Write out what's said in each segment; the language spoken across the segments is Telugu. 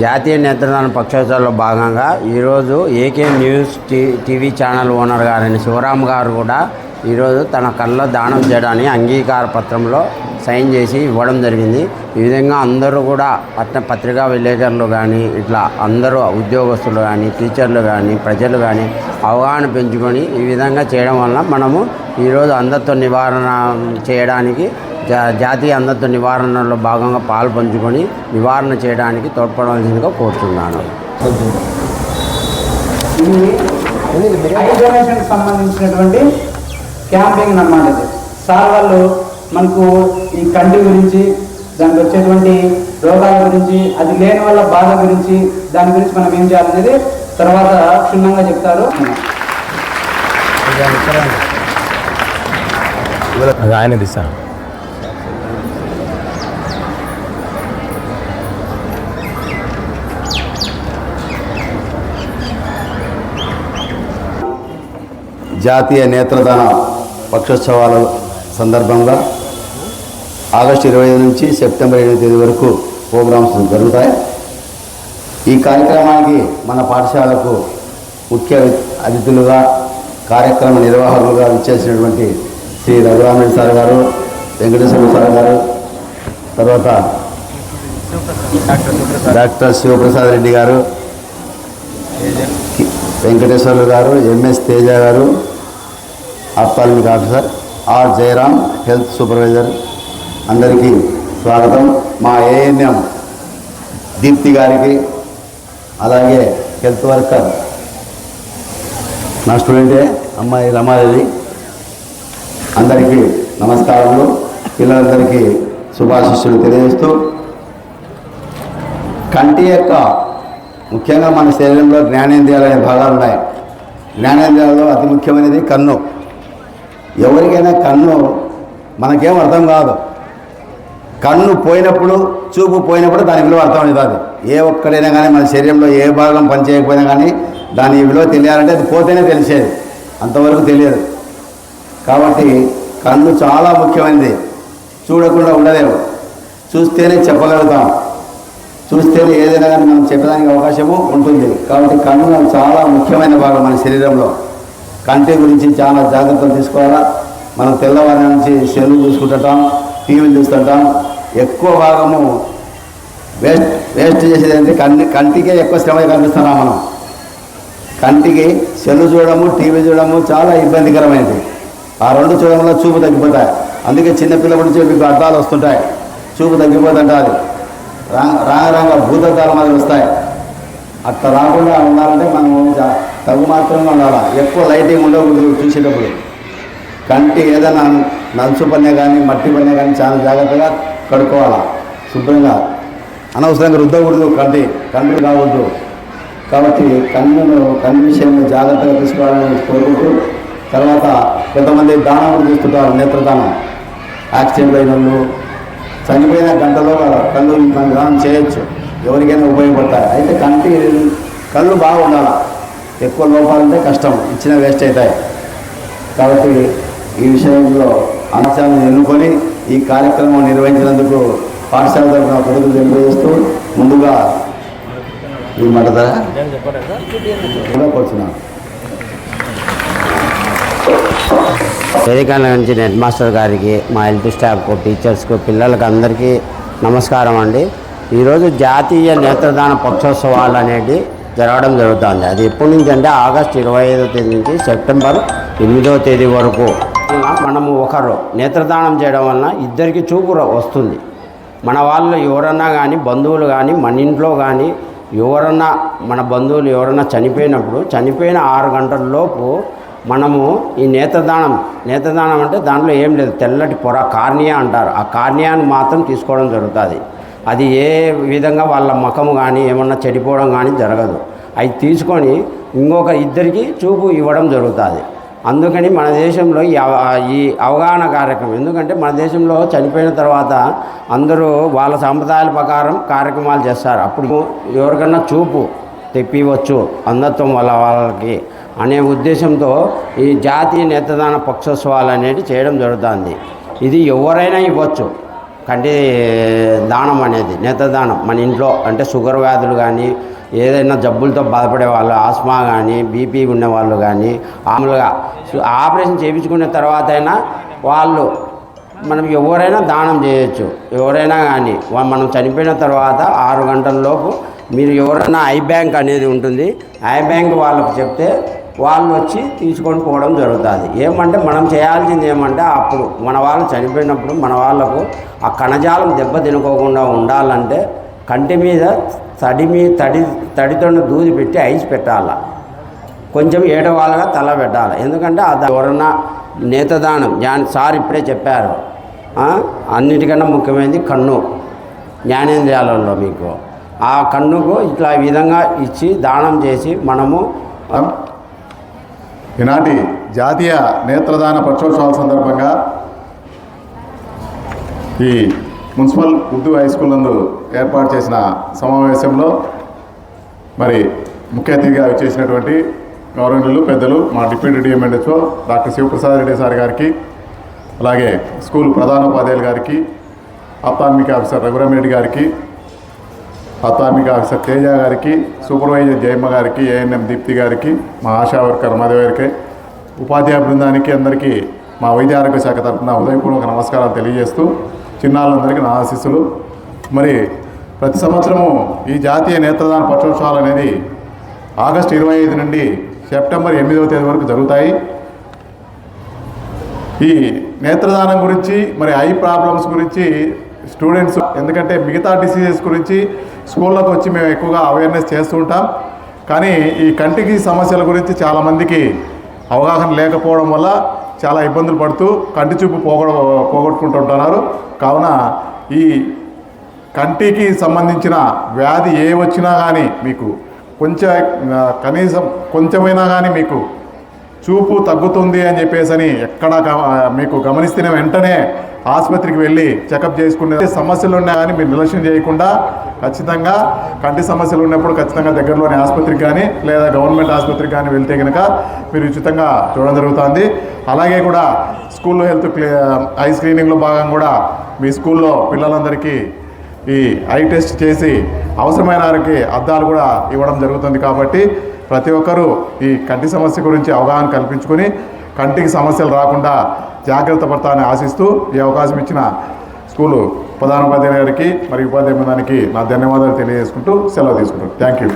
జాతీయ నేత్రదాన పక్షోత్సవాల్లో భాగంగా ఈరోజు AK news TV channel owner గారైన శివరామ్ గారు కూడా ఈరోజు తన కళ్ళ దానం చేయడానికి అంగీకార పత్రంలో సైన్ చేసి ఇవ్వడం జరిగింది. ఈ విధంగా అందరూ కూడా పత్రికా విలేకరులు కానీ ఇట్లా అందరూ ఉద్యోగస్తులు కానీ టీచర్లు కానీ ప్రజలు కానీ అవగాహన పెంచుకొని ఈ విధంగా చేయడం వల్ల మనము ఈరోజు అంధత్వ నివారణ చేయడానికి జాతీయ అంధత్వ నివారణలో భాగంగా పాలు పంచుకొని నివారణ చేయడానికి తోడ్పడవలసిందిగా కోరుతున్నాను. సంబంధించినటువంటి క్యాంపింగ్ అన్నమాట. ఇది సార్ వాళ్ళు మనకు ఈ కంటి గురించి దానికి వచ్చేటువంటి రోగాల గురించి అది లేని వల్ల బాధ గురించి దాని గురించి మనం ఏం చేయాలనేది తర్వాత క్షుణ్ణంగా చెప్తారు. ఆయనది సార్ జాతీయ నేత్రదాన పక్షోత్సవాల సందర్భంగా ఆగస్టు 25 నుంచి సెప్టెంబర్ 8 తేదీ వరకు ప్రోగ్రామ్స్ జరుగుతాయి. ఈ కార్యక్రమానికి మన పాఠశాలకు ముఖ్య అతిథులుగా కార్యక్రమ నిర్వాహకులుగా ఇచ్చేసినటువంటి శ్రీ రఘురామరెడ్డి సార్ గారు, వెంకటేశ్వర సార్ గారు, తర్వాత డాక్టర్ శివప్రసాద్ రెడ్డి గారు, వెంకటేశ్వర్లు గారు, ఎంఎస్ తేజ గారు, ophthalmic officer, R Jayaram health supervisor, అందరికీ స్వాగతం. మా ఏఎన్ఎం దీప్తి గారికి, అలాగే హెల్త్ వర్కర్ నా స్టూడెంటే అమ్మాయి రమాదేవి, అందరికీ నమస్కారములు. పిల్లలందరికీ శుభాశిస్సులు తెలియజేస్తూ, కంటి యొక్క ముఖ్యంగా మన శరీరంలో జ్ఞానేంద్రియాలు అనే భాగాలు ఉన్నాయి. జ్ఞానేంద్రియాలలో అతి ముఖ్యమైనది కన్ను. ఎవరికైనా కన్ను మనకేం అర్థం కాదు. కన్ను పోయినప్పుడు, చూపు పోయినప్పుడు దాని విలువ అర్థమవుతుంది. ఏ ఒక్కడైనా కానీ మన శరీరంలో ఏ భాగం పనిచేయకపోయినా కానీ దాని విలువ తెలియాలంటే అది పోతేనే తెలిసేది, అంతవరకు తెలియదు. కాబట్టి కన్ను చాలా ముఖ్యమైనది. చూడకుండా ఉండలేము, చూస్తేనే చెప్పగలుగుతాం, చూస్తేనే ఏదైనా కానీ మనం చెప్పడానికి అవకాశము ఉంటుంది. కాబట్టి కన్ను చాలా ముఖ్యమైన భాగం మన శరీరంలో. కంటి గురించి చాలా జాగ్రత్తలు తీసుకోవాలా. మనం తెల్లవారి నుంచి సెల్లు చూసుకుంటుంటాం, టీవీలు చూస్తుంటాం. ఎక్కువ భాగము వేస్ట్ చేసేది అంటే కంటికే ఎక్కువ శ్రమ కనిపిస్తున్నాం మనం. కంటికి సెల్లు చూడడము, టీవీ చూడడము చాలా ఇబ్బందికరమైనది. ఆ రెండు చూడడం వల్ల చూపు తగ్గిపోతాయి. అందుకే చిన్నపిల్లల నుంచి మీకు అర్థాలు వస్తుంటాయి, చూపు తగ్గిపోతుంటుంది. రాంగ భూతకాలం అది వస్తాయి. అట్లా రాకుండా ఉండాలంటే మనం తగు మాత్రంగా ఉండాలి. ఎక్కువ లైటింగ్ ఉండకూడదు చూసేటప్పుడు. కంటి ఏదైనా నలుసు పన్నే కానీ మట్టి పన్నే కానీ చాలా జాగ్రత్తగా కడుక్కోవాలి. శుభ్రంగా అనవసరంగా రుద్దకూడదు, కంటి కావద్దు. కాబట్టి కన్ను విషయంలో జాగ్రత్తగా తీసుకోవాలని కోరుకుంటూ, తర్వాత కొంతమంది దానం కూడా తీసుకుంటారు, నేత్రదానం. యాక్సిడెంట్ అయిన వాళ్ళు, చనిపోయిన గంటలో కళ్ళు మనం దానం చేయొచ్చు, ఎవరికైనా ఉపయోగపడతాయి. అయితే కళ్ళు బాగా ఉండాలి. ఎక్కువ లోపాలంటే కష్టం, ఇచ్చిన వేస్ట్ అవుతాయి. కాబట్టి ఈ విషయంలో అంశాలను ఎన్నుకొని ఈ కార్యక్రమం నిర్వహించినందుకు పాఠశాల తరఫున కృతజ్ఞతలు తెలియజేస్తూ, ముందుగా ఈ మాట కూర్చున్నాను. వేదిక నుంచి హెడ్ మాస్టర్ గారికి, మా హెల్త్ స్టాఫ్కు, టీచర్స్కు, పిల్లలకు అందరికీ నమస్కారం అండి. ఈరోజు జాతీయ నేత్రదాన పక్షోత్సవాలు అనేది జరగడం జరుగుతుంది. అది ఎప్పటి నుంచి అంటే ఆగస్టు 25వ తేదీ నుంచి సెప్టెంబర్ 8వ తేదీ వరకు. మనము ఒకరు నేత్రదానం చేయడం వలన ఇద్దరికి చూపు వస్తుంది. మన వాళ్ళు ఎవరన్నా కానీ, బంధువులు కానీ, మన ఇంట్లో కానీ ఎవరన్నా, మన బంధువులు ఎవరన్నా చనిపోయినప్పుడు చనిపోయిన 6 గంటల లోపు మనము ఈ నేత్రదానం అంటే దాంట్లో ఏం లేదు, తెల్లటి పొర కార్నియా అంటారు. ఆ కార్నియాను మాత్రం తీసుకోవడం జరుగుతుంది. అది ఏ విధంగా వాళ్ళ ముఖము కానీ ఏమన్నా చెడిపోవడం కానీ జరగదు. అవి తీసుకొని ఇంకొక ఇద్దరికి చూపు ఇవ్వడం జరుగుతుంది. అందుకని మన దేశంలో ఈ అవగాహన కార్యక్రమం, ఎందుకంటే మన దేశంలో చనిపోయిన తర్వాత అందరూ వాళ్ళ సాంప్రదాయాల ప్రకారం కార్యక్రమాలు చేస్తారు. అప్పుడు ఎవరికన్నా చూపు తెప్పివచ్చు అంధత్వం వల్ల వాళ్ళకి అనే ఉద్దేశంతో ఈ జాతీయ నేత్రదాన పక్షోత్సవాలు అనేది చేయడం జరుగుతుంది. ఇది ఎవరైనా ఇవ్వచ్చు, కంటి దానం అనేది నేత్రదానం మన ఇంట్లో అంటే షుగర్ వ్యాధులు కానీ ఏదైనా జబ్బులతో బాధపడే వాళ్ళు ఆస్మా కానీ బీపీ ఉన్న వాళ్ళు కానీ మామూలుగా ఆపరేషన్ చేయించుకున్న తర్వాత అయినా వాళ్ళు మనం ఎవరైనా దానం చేయొచ్చు. ఎవరైనా కానీ మనం చనిపోయిన తర్వాత 6 గంటలలోపు మీరు ఎవరైనా ఐ బ్యాంక్ అనేది ఉంటుంది, ఐ బ్యాంక్ వాళ్ళకు చెప్తే వాళ్ళు వచ్చి తీసుకొని పోవడం జరుగుతుంది. ఏమంటే మనం చేయాల్సింది ఏమంటే అప్పుడు మన వాళ్ళు చనిపోయినప్పుడు మన వాళ్ళకు ఆ కణజాలం దెబ్బ తినుకోకుండా ఉండాలంటే కంటి మీద తడితో దూది పెట్టి ఐస్ పెట్టాల, కొంచెం ఏడవాళ్ళగా తల పెట్టాలి. ఎందుకంటే అది ఎవరన్నా నేత్రదానం సార్ ఇప్పుడే చెప్పారు, అన్నిటికన్నా ముఖ్యమైనది కన్ను. జ్ఞానేంద్రియాలలో మీకు ఆ కన్నుకు ఇట్లా ఈ విధంగా ఇచ్చి దానం చేసి మనము ఈనాటి జాతీయ నేత్రదాన పక్షోత్సవాల సందర్భంగా ఈ మున్సిపల్ ఉర్దూ హై స్కూల్ నందు ఏర్పాటు చేసిన సమావేశంలో మరి ముఖ్య అతిథిగా వచ్చేసినటువంటి గౌరవనీయులు పెద్దలు మా deputy DMHO doctor Shivaprasad Reddy sir గారికి, అలాగే స్కూల్ ప్రధానోపాధ్యాయులు గారికి, ఆప్తాల్మిక ఆఫీసర్ రఘురామిరెడ్డి గారికి, ఆప్తాల్మిక ఆఫీసర్ తేజ గారికి, సూపర్వైజర్ జయమ్మ గారికి, ఏఎన్ఎం దీప్తి గారికి, మా ఆశా వర్కర్ మాధవ్ గారికి, ఉపాధ్యాయ బృందానికి అందరికీ మా వైద్య ఆరోగ్య శాఖ తరఫున ఉదయపూర్వక నమస్కారాలు తెలియజేస్తూ చిన్నాళ్ళందరికీ నా ఆశీస్సులు. మరి ప్రతి సంవత్సరము ఈ జాతీయ నేత్రదాన పక్షోత్సవాలు అనేది ఆగస్టు 25 నుండి సెప్టెంబర్ 8వ తేదీ వరకు జరుగుతాయి. ఈ నేత్రదానం గురించి మరి ఐ ప్రాబ్లమ్స్ గురించి స్టూడెంట్స్, ఎందుకంటే మిగతా డిసీజెస్ గురించి స్కూళ్ళకు వచ్చి మేము ఎక్కువగా అవేర్నెస్ చేస్తూ ఉంటాం, కానీ ఈ కంటికి సమస్యల గురించి చాలామందికి అవగాహన లేకపోవడం వల్ల చాలా ఇబ్బందులు పడుతూ కంటి చూపు పోగొట్టుకుంటుంటున్నారు. కావున ఈ కంటికి సంబంధించిన వ్యాధి ఏ వచ్చినా కానీ మీకు కనీసం కొంచెమైనా కానీ మీకు చూపు తగ్గుతుంది అని చెప్పేసి ఎక్కడ మీకు గమనిస్తేనే వెంటనే ఆసుపత్రికి వెళ్ళి చెకప్ చేసుకునే సమస్యలు ఉన్నా కానీ మీరు నిర్లక్ష్యం చేయకుండా ఖచ్చితంగా కంటి సమస్యలు ఉన్నప్పుడు ఖచ్చితంగా దగ్గరలోని ఆసుపత్రికి కానీ లేదా గవర్నమెంట్ ఆసుపత్రికి కానీ వెళ్తే కనుక మీరు ఉచితంగా చూడడం జరుగుతుంది. అలాగే కూడా స్కూల్లో హెల్త్ ఐ స్క్రీనింగ్లో భాగంగా కూడా మీ స్కూల్లో పిల్లలందరికీ ఈ ఐ టెస్ట్ చేసి అవసరమైన వారికి అద్దాలు కూడా ఇవ్వడం జరుగుతుంది. కాబట్టి ప్రతి ఒక్కరూ ఈ కంటి సమస్య గురించి అవగాహన కల్పించుకొని కంటికి సమస్యలు రాకుండా జాగ్రత్త పడతానని ఆశిస్తూ ఈ అవకాశం ఇచ్చిన స్కూలు ప్రధానోపాధ్యాయుల గారికి మరియు ఉపాధ్యాయ బృందానికి నా ధన్యవాదాలు తెలియజేసుకుంటూ సెలవు తీసుకుంటాను. Thank you.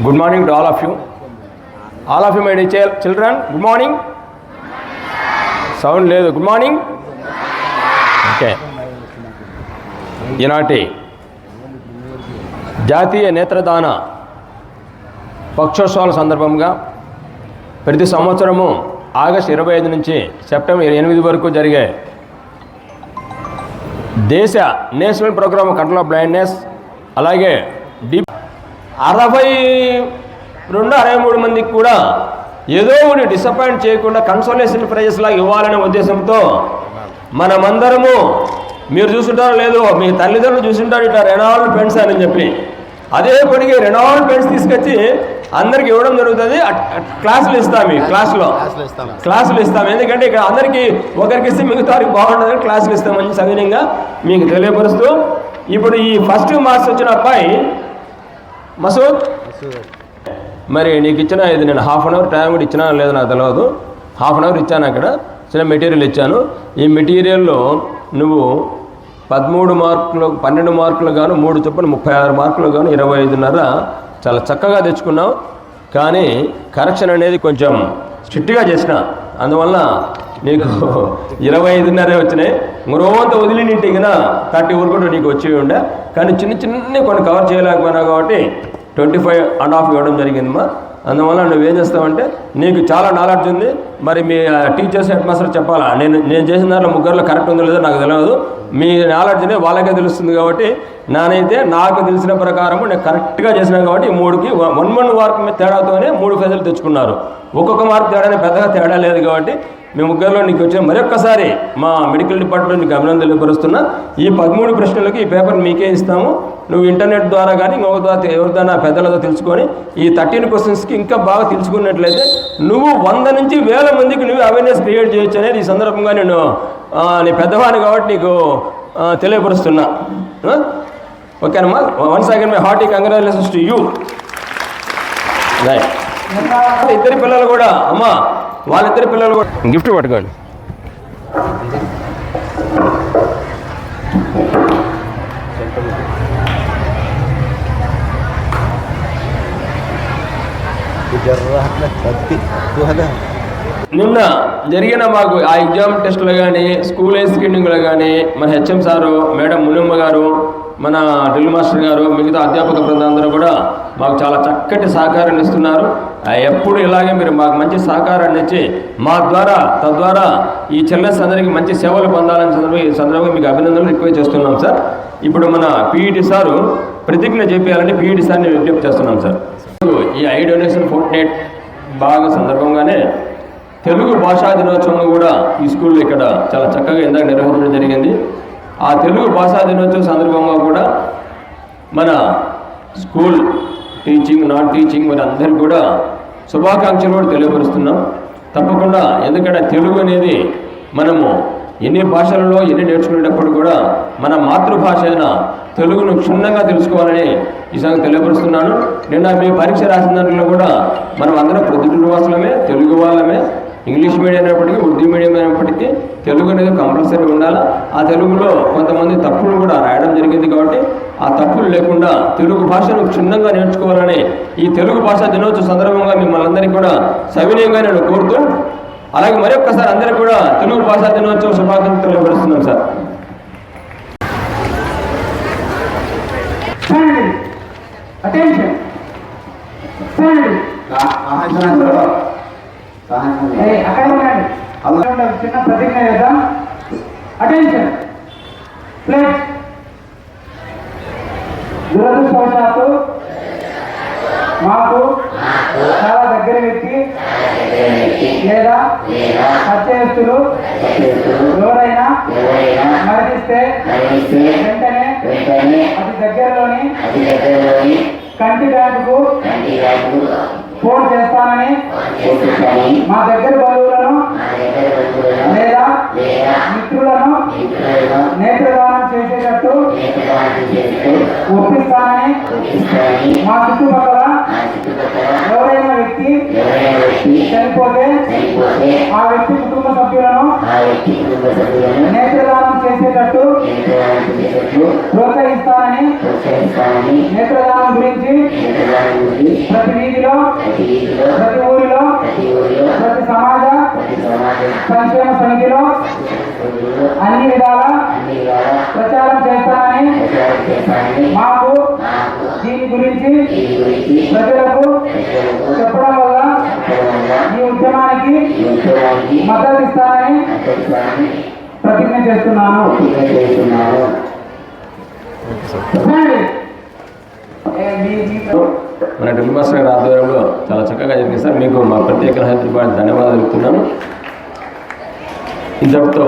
Good morning to all of you. All of you, my dear children, good morning. Sound లేదు, గుడ్ మార్నింగ్. ఓకే, ఈనాటి జాతీయ నేత్రదాన పక్షోత్సవాల సందర్భంగా ప్రతి సంవత్సరము ఆగస్టు 25 నుంచి సెప్టెంబర్ 8 వరకు జరిగే దేశ national programme control of blindness, అలాగే 62-63 మందికి కూడా ఏదో ఒకటి డిసప్పాయింట్ చేయకుండా కన్సోలేషన్ ప్రైజెస్ లాగా ఇవ్వాలనే ఉద్దేశంతో మనమందరము, మీరు చూసుంటారో లేదో, మీ తల్లిదండ్రులు చూసుంటారు ఇట్లా రెనాల్డ్ పెన్స్ అని చెప్పి, అదే పనికి రెనాల్డ్ పెన్స్ తీసుకొచ్చి అందరికి ఇవ్వడం జరుగుతుంది. క్లాసులు ఇస్తాం, మీ క్లాసులు ఇస్తాం. ఎందుకంటే ఇక్కడ అందరికీ ఒకరికి ఇస్తే మిగతా వారికి బాగుంటుందని క్లాసులు ఇస్తామని సవినయంగా మీకు తెలియపరుస్తూ, ఇప్పుడు ఈ ఫస్ట్ మార్క్స్ వచ్చిన అబ్బాయి మసూద్, మరి నీకు ఇచ్చిన ఇది నేను హాఫ్ అన్ అవర్ టైం కూడా ఇచ్చినా లేదో నాకు తెలియదు. హాఫ్ అన్ అవర్ ఇచ్చాను, అక్కడ చిన్న మెటీరియల్ ఇచ్చాను. ఈ మెటీరియల్లో నువ్వు 13 మార్కులు 12 మార్కులు గాను 3 చొప్పున 36 మార్కులు గాను 25.5 చాలా చక్కగా తెచ్చుకున్నావు. కానీ కరెక్షన్ అనేది కొంచెం స్ట్రిక్ట్గా చేసిన, అందువల్ల నీకు 25.5 వచ్చినాయి. మరోంత వదిలి నీటికి 30 కూడా నీకు వచ్చి ఉండే, కానీ చిన్న కొన్ని కవర్ చేయలేకపోయినా కాబట్టి 25.5 ఇవ్వడం జరిగిందమ్మా. అందువల్ల నువ్వేం చేస్తావంటే, నీకు చాలా నాలెడ్జ్ ఉంది, మరి మీ టీచర్స్ హెడ్ మాస్టర్ చెప్పాలా, నేను చేసిన దాంట్లో ముగ్గురులో కరెక్ట్ ఉందో లేదో నాకు తెలియదు, మీ నాలెడ్జ్నే వాళ్ళకే తెలుస్తుంది. కాబట్టి నానైతే నాకు తెలిసిన ప్రకారము నేను కరెక్ట్గా చేసినాను కాబట్టి 3కి 1 మార్క్ మీద తేడాతోనే 3 ఫెజలు తెచ్చుకున్నారు. ఒక్కొక్క మార్క్ తేడానే పెద్దగా తేడా లేదు కాబట్టి మీ ముగ్గురులో నీకు వచ్చిన మరొక్కసారి మా మెడికల్ డిపార్ట్మెంట్ నీకు అభినందనలు తెలియపరుస్తున్నా. ఈ 13 ప్రశ్నలకి ఈ పేపర్ మీకే ఇస్తాము. నువ్వు ఇంటర్నెట్ ద్వారా కానీ ఇంకొక ద్వారా ఎవరిదైనా పెద్దలతో తెలుసుకొని ఈ 13 క్వశ్చన్స్కి ఇంకా బాగా తెలుసుకున్నట్లయితే నువ్వు 100 నుంచి 1000 మందికి నువ్వు అవేర్నెస్ క్రియేట్ చేయొచ్చు అనేది ఈ సందర్భంగా నేను నీ పెద్దవాడిని కాబట్టి నీకు తెలియపరుస్తున్నా. ఓకేనమ్మా. Once again my hearty congratulations to you. Right. ఇద్దరి పిల్లలు కూడా అమ్మా, వాళ్ళిద్దరి పిల్లలు కూడా గిఫ్ట్ పట్టుకోండి. నిన్న జరిగిన మాకు ఆ ఎగ్జామ్ టెస్టులు కానీ స్కూల్ స్క్రీనింగ్లో కానీ మన హెచ్ఎం సారు, మేడం మునిమ్మ గారు, మన డ్రిల్ మాస్టర్ గారు, మిగతా అధ్యాపక బృందాందరూ కూడా మాకు చాలా చక్కటి సహకారాన్ని ఇస్తున్నారు. ఎప్పుడు ఇలాగే మీరు మాకు మంచి సహకారాన్ని ఇచ్చి మా ద్వారా తద్వారా ఈ చిల్డ్రన్స్ అందరికీ మంచి సేవలు పొందాలని సందర్భంగా మీకు అభినందనలు రిక్వెస్ట్ చేస్తున్నాం సార్. ఇప్పుడు మన పీఈటీ సారు ప్రతిజ్ఞ చేయాలని పీఈటీ సార్ని విజ్ఞప్తి చేస్తున్నాం సార్. ఈ ఐ డొనేషన్ ఫోర్ట్నైట్ బాగా సందర్భంగానే తెలుగు భాషా దినోత్సవం కూడా ఈ స్కూల్లో ఇక్కడ చాలా చక్కగా ఇందాక నిర్వహించడం జరిగింది. ఆ తెలుగు భాషా దినోత్సవం సందర్భంగా కూడా మన స్కూల్ టీచింగ్, నాన్ టీచింగ్ మరి అందరికీ కూడా శుభాకాంక్షలు కూడా తెలియపరుస్తున్నాం. తప్పకుండా, ఎందుకంటే తెలుగు అనేది మనము ఎన్ని భాషలలో ఎన్ని నేర్చుకునేటప్పుడు కూడా మన మాతృభాష అయిన తెలుగును క్షుణ్ణంగా తెలుసుకోవాలని ఈ సంగతి తెలియపరుస్తున్నాను. నిన్న మీ పరీక్ష రాసిన దాంట్లో కూడా మనం అందరం ప్రొద్దుటూరు వాసులమే, తెలుగు వాళ్ళమే. ఇంగ్లీష్ మీడియం అయినప్పటికీ, ఉర్దూ మీడియం అయినప్పటికీ తెలుగు అనేది కంపల్సరీ ఉండాలి. ఆ తెలుగులో కొంతమంది తప్పులు కూడా రాయడం జరిగింది కాబట్టి ఆ తప్పులు లేకుండా తెలుగు భాషను క్షుణ్ణంగా నేర్చుకోవాలని ఈ తెలుగు భాషా దినోత్సవ సందర్భంగా మిమ్మల్ని అందరికీ కూడా సవినయంగా నేను కోరుతూ, అలాగే మరొక్కసారి అందరికీ కూడా తెలుగు భాషా దినోత్సవ శుభాకాంక్షలు తెలియపరుస్తున్నాం సార్. Attention. చిన్న ప్రతిజ్ఞ చేద్దాం. అటెన్షన్. ప్లీజ్. దురదృష్టవశాత్తు మాకు చాలా దగ్గర వ్యక్తి లేదా హత్యస్తులు ఎవరైనా మరణిస్తే వెంటనే అతి దగ్గరలోని కంటి బ్యాంకుకు ఫోన్ చేస్తానని మా దగ్గర బంధువులను లేదా మిత్రులను నేత్రదానం చేసేటట్టు ఒప్పిస్తానని మా చుట్టుపక్కల ఎవరైనా వ్యక్తి చనిపోతే ఆ వ్యక్తి కుటుంబ సభ్యులను నేత్రదానం చేసేటట్టు ప్రోత్సహిస్తానని నేత్రదానం గురించి ప్రతి వీధిలో, ప్రతి ఊరిలో, ప్రతి సమాజ సంక్షేమ సమితిలో అన్ని విధాల ప్రచారం చేస్తానని మాకు దీని గురించి ప్రజలకు చెప్పడం వల్ల ఈ ఉద్యమానికి మద్దతు ఇస్తానని ప్రతిజ్ఞ చేస్తున్నాను. మన డ్రిల్ మాస్టర్ గారి ఆధ్వర్యంలో చాలా చక్కగా జరిగింది సార్. మీకు మా ప్రత్యేక హైదరాబాద్ ధన్యవాదాలు చెప్తున్నాను. ఇంతటితో